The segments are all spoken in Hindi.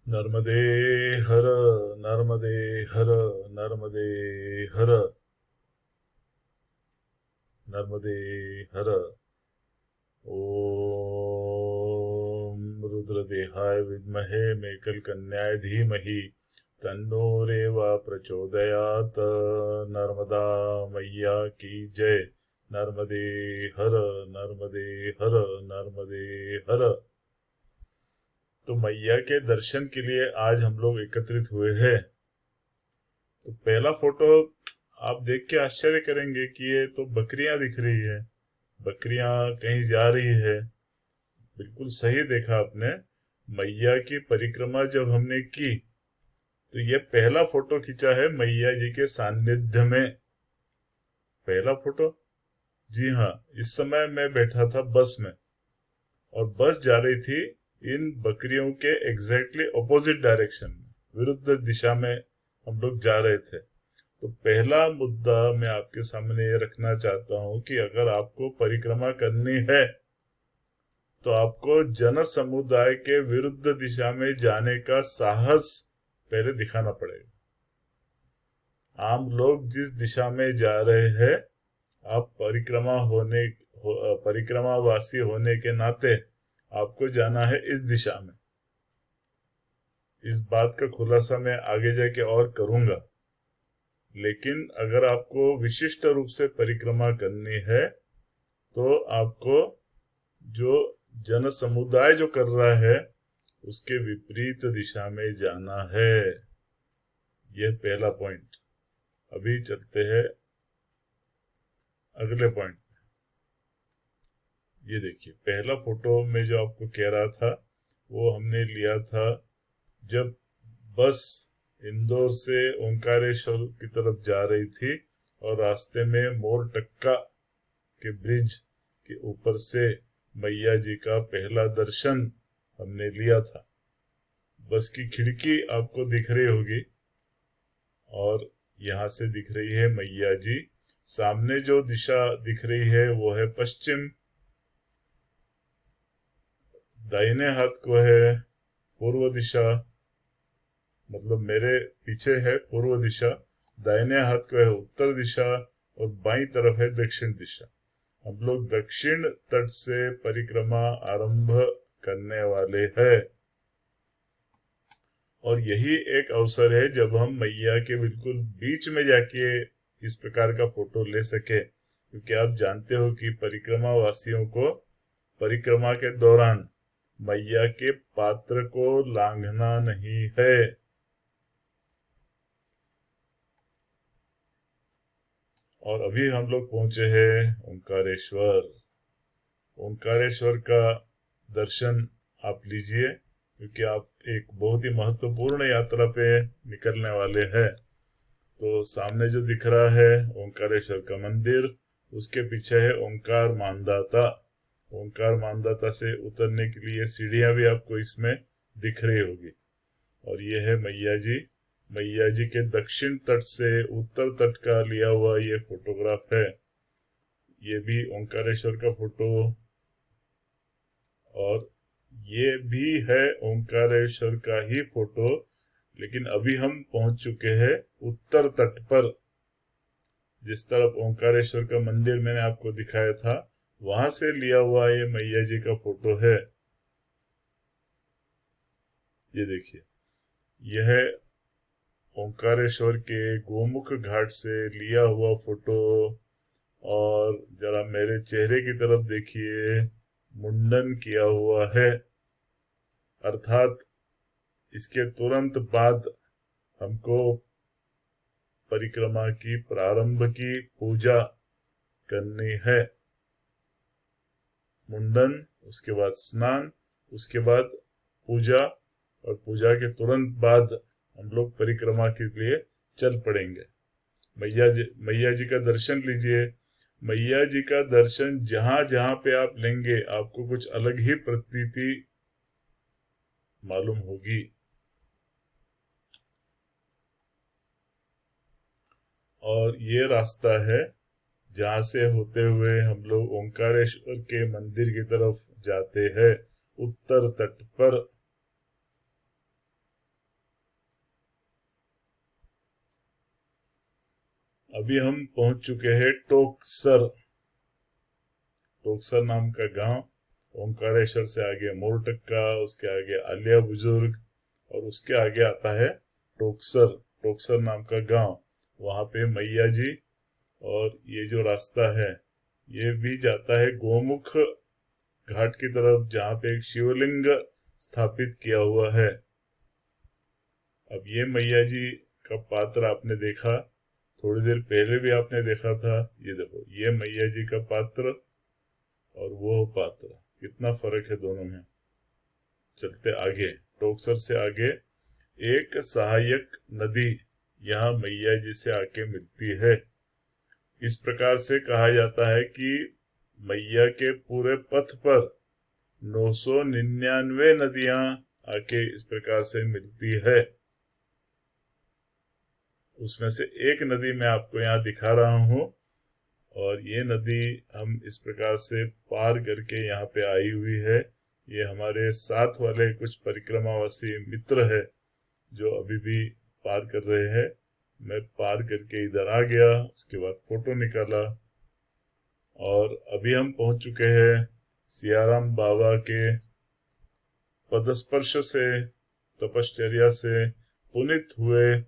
नर्मदे हर नर्मदे हर नर्मदे हर नर्मदे हर। ओम रुद्रदेहाय विद्महे मेकलकन्याय धीमहि तन्नो रेवा प्रचोदयात्। नर्मदा मैया की जय। नर्मदे हर नर्मदे हर नर्मदे हर। तो मैया के दर्शन के लिए आज हम लोग एकत्रित हुए हैं। तो पहला फोटो आप देख के आश्चर्य करेंगे कि ये तो बकरियां दिख रही है, बकरियां कहीं जा रही है। बिल्कुल सही देखा आपने। मैया की परिक्रमा जब हमने की तो ये पहला फोटो खींचा है मैया जी के सानिध्य में। पहला फोटो, जी हाँ, इस समय मैं बैठा था बस में और बस जा रही थी इन बकरियों के एग्जैक्टली ऑपोजिट डायरेक्शन में, विरुद्ध दिशा में हम लोग जा रहे थे। तो पहला मुद्दा मैं आपके सामने ये रखना चाहता हूं कि अगर आपको परिक्रमा करनी है तो आपको जन समुदाय के विरुद्ध दिशा में जाने का साहस पहले दिखाना पड़ेगा। आम लोग जिस दिशा में जा रहे हैं, आप परिक्रमावासी होने के नाते आपको जाना है इस दिशा में। इस बात का खुलासा मैं आगे जाके और करूंगा, लेकिन अगर आपको विशिष्ट रूप से परिक्रमा करनी है तो आपको जो जन समुदाय जो कर रहा है उसके विपरीत दिशा में जाना है। यह पहला पॉइंट। अभी चलते हैं अगले पॉइंट। ये देखिए, पहला फोटो में जो आपको कह रहा था वो हमने लिया था जब बस इंदौर से ओंकारेश्वर की तरफ जा रही थी और रास्ते में मोरटक्का के ब्रिज के ऊपर से मैया जी का पहला दर्शन हमने लिया था। बस की खिड़की आपको दिख रही होगी और यहाँ से दिख रही है मैया जी। सामने जो दिशा दिख रही है वो है पश्चिम, दाहिने हाथ को है पूर्व दिशा, मतलब मेरे पीछे है पूर्व दिशा, दाहिने हाथ को है उत्तर दिशा और बाईं तरफ है दक्षिण दिशा। हम लोग दक्षिण तट से परिक्रमा आरंभ करने वाले हैं और यही एक अवसर है जब हम मैया के बिल्कुल बीच में जाके इस प्रकार का फोटो ले सके, क्योंकि आप जानते हो कि परिक्रमा वासियों को परिक्रमा के दौरान मैया के पात्र को लांघना नहीं है। और अभी हम लोग पहुंचे हैं ओंकारेश्वर। ओंकारेश्वर का दर्शन आप लीजिए, क्योंकि आप एक बहुत ही महत्वपूर्ण यात्रा पे निकलने वाले हैं। तो सामने जो दिख रहा है ओंकारेश्वर का मंदिर, उसके पीछे है ओंकार मानदाता। ओंकार मानदाता से उतरने के लिए सीढ़ियां भी आपको इसमें दिख रही होगी। और ये है मैया जी। मैया जी के दक्षिण तट से उत्तर तट का लिया हुआ ये फोटोग्राफ है। ये भी ओंकारेश्वर का फोटो और ये भी है ओंकारेश्वर का ही फोटो, लेकिन अभी हम पहुंच चुके हैं उत्तर तट पर। जिस तरफ ओंकारेश्वर का मंदिर मैंने आपको दिखाया था वहां से लिया हुआ ये मैया जी का फोटो है। ये देखिए, यह ओंकारेश्वर के गोमुख घाट से लिया हुआ फोटो। और जरा मेरे चेहरे की तरफ देखिए, मुंडन किया हुआ है, अर्थात इसके तुरंत बाद हमको परिक्रमा की प्रारंभ की पूजा करनी है। मुंडन, उसके बाद स्नान, उसके बाद पूजा, और पूजा के तुरंत बाद हम लोग परिक्रमा के लिए चल पड़ेंगे। मैया जी का दर्शन लीजिए। मैया जी का दर्शन जहां जहां पे आप लेंगे आपको कुछ अलग ही प्रतीति मालूम होगी। और ये रास्ता है जहां से होते हुए हम लोग ओंकारेश्वर के मंदिर की तरफ जाते हैं उत्तर तट पर। अभी हम पहुंच चुके हैं टोकसर। टोकसर नाम का गांव। ओंकारेश्वर से आगे मोरटक्का, उसके आगे आलिया बुजुर्ग और उसके आगे आता है टोकसर। टोकसर नाम का गांव, वहां पे मैया जी। और ये जो रास्ता है ये भी जाता है गोमुख घाट की तरफ, जहां पे एक शिवलिंग स्थापित किया हुआ है। अब ये मैया जी का पात्र आपने देखा, थोड़ी देर पहले भी आपने देखा था। ये देखो, ये मैया जी का पात्र और वो पात्र, कितना फर्क है दोनों में। चलते आगे, टोकसर से आगे एक सहायक नदी यहाँ मैया जी से आके मिलती है। इस प्रकार से कहा जाता है कि मैया के पूरे पथ पर 999 नदियां आके इस प्रकार से मिलती है। उसमें से एक नदी मैं आपको यहाँ दिखा रहा हूँ, और ये नदी हम इस प्रकार से पार करके यहाँ पे आई हुई है। ये हमारे साथ वाले कुछ परिक्रमावासी मित्र है जो अभी भी पार कर रहे हैं। मैं पार करके इधर आ गया, उसके बाद फोटो निकाला, और अभी हम पहुंच चुके हैं सियाराम बाबा के पदस्पर्श से, तपश्चर्या से पुनित हुए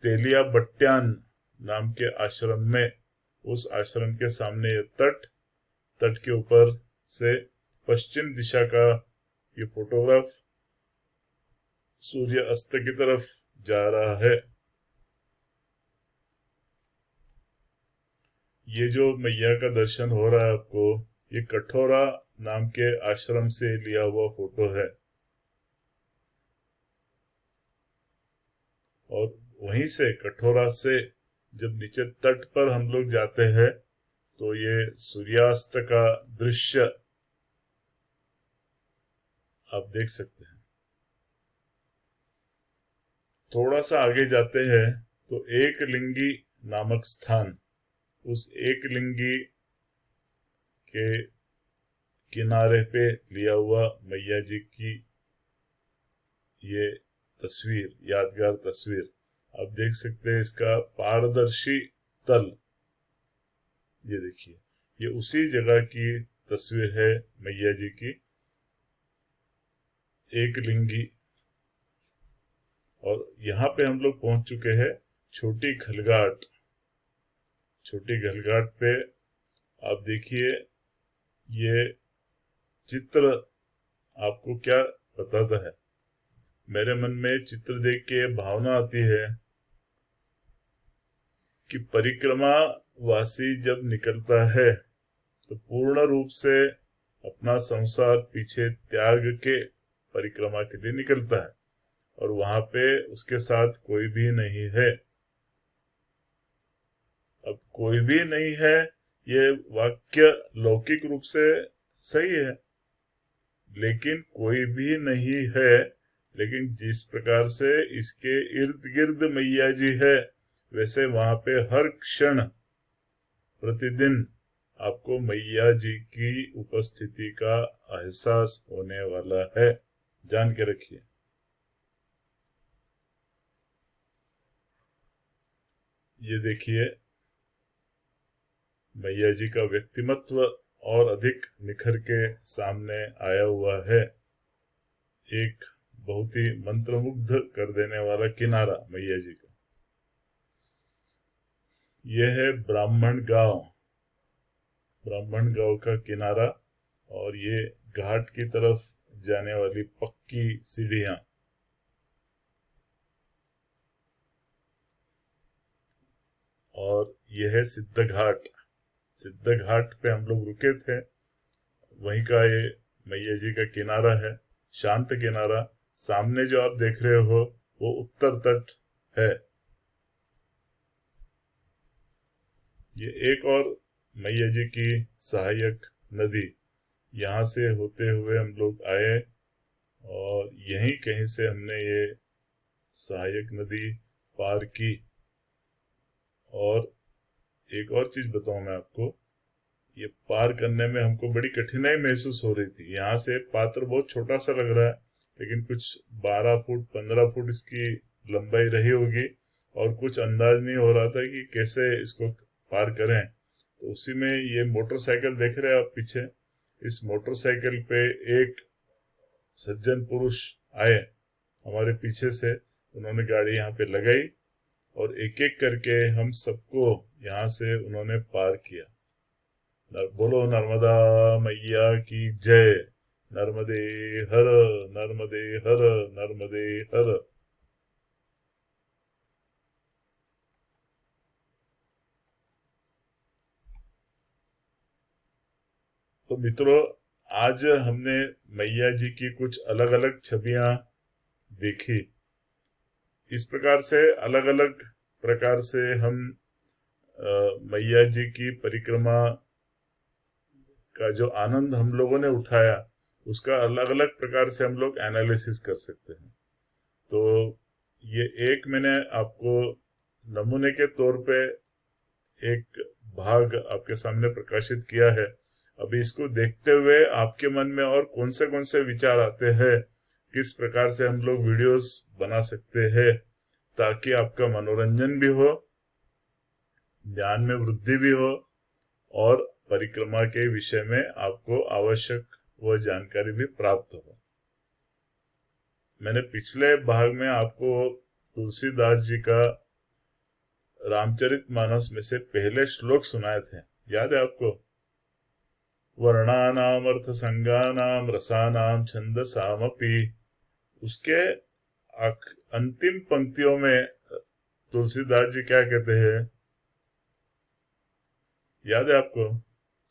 तेलिया बट्यान नाम के आश्रम में। उस आश्रम के सामने ये तट के ऊपर से पश्चिम दिशा का ये फोटोग्राफ सूर्य अस्त की तरफ जा रहा है। ये जो मैया का दर्शन हो रहा है आपको, ये कठोरा नाम के आश्रम से लिया हुआ फोटो है। और वहीं से, कठोरा से जब नीचे तट पर हम लोग जाते हैं तो ये सूर्यास्त का दृश्य आप देख सकते हैं। थोड़ा सा आगे जाते हैं तो एक लिंगी नामक स्थान, उस एक लिंगी के किनारे पे लिया हुआ मैया जी की ये तस्वीर, यादगार तस्वीर आप देख सकते हैं। इसका पारदर्शी तल, ये देखिए, ये उसी जगह की तस्वीर है मैया जी की, एक लिंगी। और यहाँ पे हम लोग पहुंच चुके हैं छोटी घलघाट। छोटी घलघाट पे आप देखिए, ये चित्र आपको क्या बताता है। मेरे मन में चित्र देख के भावना आती है कि परिक्रमा वासी जब निकलता है तो पूर्ण रूप से अपना संसार पीछे त्याग के परिक्रमा के लिए निकलता है, और वहां पे उसके साथ कोई भी नहीं है। अब कोई भी नहीं है, ये वाक्य लौकिक रूप से सही है, लेकिन कोई भी नहीं है। लेकिन जिस प्रकार से इसके इर्द गिर्द मैया जी है, वैसे वहां पे हर क्षण प्रतिदिन आपको मैया जी की उपस्थिति का एहसास होने वाला है, जान के रखिए। ये देखिए, मैया जी का व्यक्तिमत्व और अधिक निखर के सामने आया हुआ है। एक बहुत ही मंत्रमुग्ध कर देने वाला किनारा मैया जी का। यह है ब्राह्मण गांव, ब्राह्मण गांव का किनारा, और ये घाट की तरफ जाने वाली पक्की सीढ़ियां। और यह है सिद्ध घाट। सिद्ध घाट पे हम लोग रुके थे, वहीं का ये मैया जी का किनारा है, शांत किनारा। सामने जो आप देख रहे हो वो उत्तर तट है। ये एक और मैया जी की सहायक नदी, यहाँ से होते हुए हम लोग आए, और यहीं कहीं से हमने ये सहायक नदी पार की। और एक और चीज बताऊं मैं आपको, ये पार करने में हमको बड़ी कठिनाई महसूस हो रही थी। यहाँ से पात्र बहुत छोटा सा लग रहा है, लेकिन कुछ 12 फुट 15 फुट इसकी लंबाई रही होगी, और कुछ अंदाज नहीं हो रहा था कि कैसे इसको पार करें। तो उसी में ये मोटरसाइकिल देख रहे हैं आप पीछे, इस मोटरसाइकिल पे एक सज्जन पुरुष आए हमारे पीछे से, उन्होंने गाड़ी यहाँ पे लगाई और एक एक करके हम सबको यहाँ से उन्होंने पार किया। बोलो नर्मदा मैया की जय। नर्मदे हर, नर्मदे हर, नर्मदे हर। तो मित्रों, आज हमने मैया जी की कुछ अलग अलग छवियां देखी। इस प्रकार से अलग अलग प्रकार से हम मैया जी की परिक्रमा का जो आनंद हम लोगों ने उठाया, उसका अलग अलग प्रकार से हम लोग एनालिसिस कर सकते हैं। तो ये एक मैंने आपको नमूने के तौर पे एक भाग आपके सामने प्रकाशित किया है। अभी इसको देखते हुए आपके मन में और कौन से विचार आते हैं, किस प्रकार से हम लोग वीडियोस बना सकते हैं ताकि आपका मनोरंजन भी हो, ज्ञान में वृद्धि भी हो और परिक्रमा के विषय में आपको आवश्यक वो जानकारी भी प्राप्त हो। मैंने पिछले भाग में आपको तुलसीदास जी का रामचरितमानस में से पहले श्लोक सुनाए थे, याद है आपको? वर्णानाम अर्थ संज्ञानाम रसानाम छंदसामपि। उसके अंतिम पंक्तियों में तुलसीदास जी क्या कहते हैं, याद है आपको?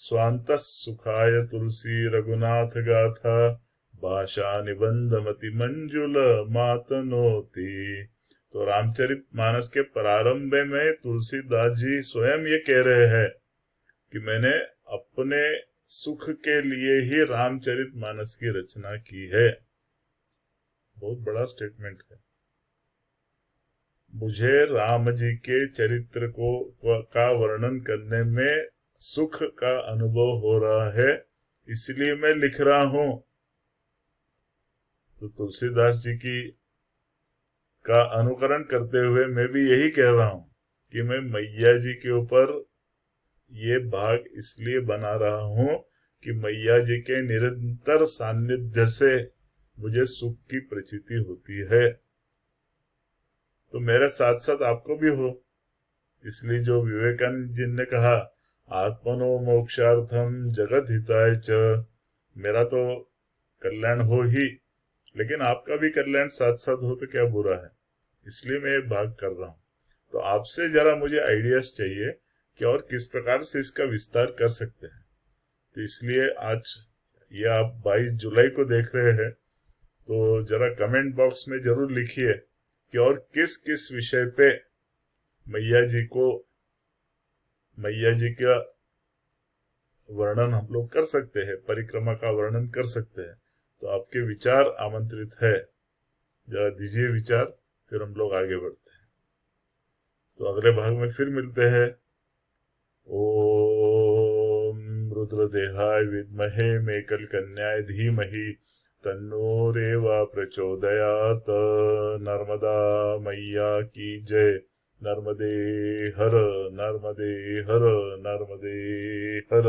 स्वांत सुखाय तुलसी रघुनाथ गाथा भाषा निबंध मति मंजुल मातनोती। तो रामचरित मानस के प्रारंभ में तुलसीदास जी स्वयं ये कह रहे हैं कि मैंने अपने सुख के लिए ही रामचरित मानस की रचना की है। बहुत बड़ा स्टेटमेंट है। मुझे राम जी के चरित्र का वर्णन करने में सुख का अनुभव हो रहा है, इसलिए मैं लिख रहा हूं। तो तुलसीदास जी की का अनुकरण करते हुए मैं भी यही कह रहा हूं कि मैं मैया जी के ऊपर ये भाग इसलिए बना रहा हूं कि मैया जी के निरंतर सानिध्य से मुझे सुख की प्रचिति होती है, तो मेरे साथ साथ आपको भी हो। इसलिए जो विवेकानंद जी ने कहा, आत्मनो मोक्षार्थम जगत हिताय च, मेरा तो कल्याण हो ही, लेकिन आपका भी कल्याण साथ साथ हो तो क्या बुरा है। इसलिए मैं ये भाग कर रहा हूं। तो आपसे जरा मुझे आइडियाज चाहिए कि और किस प्रकार से इसका विस्तार कर सकते हैं। तो इसलिए आज ये आप 22 जुलाई को देख रहे हैं, तो जरा कमेंट बॉक्स में जरूर लिखिए कि और किस किस विषय पे मैया जी का वर्णन हम लोग कर सकते हैं, परिक्रमा का वर्णन कर सकते हैं। तो आपके विचार आमंत्रित है, जरा दीजिए विचार, फिर हम लोग आगे बढ़ते हैं। तो अगले भाग में फिर मिलते हैं। ओम रुद्रदेहाय विद्महे मेकल कन्याय धीमहि तन्नो रेवा प्रचोदयात। नर्मदा मैया की जय। नर्मदे हर, नर्मदे हर, नर्मदे हर।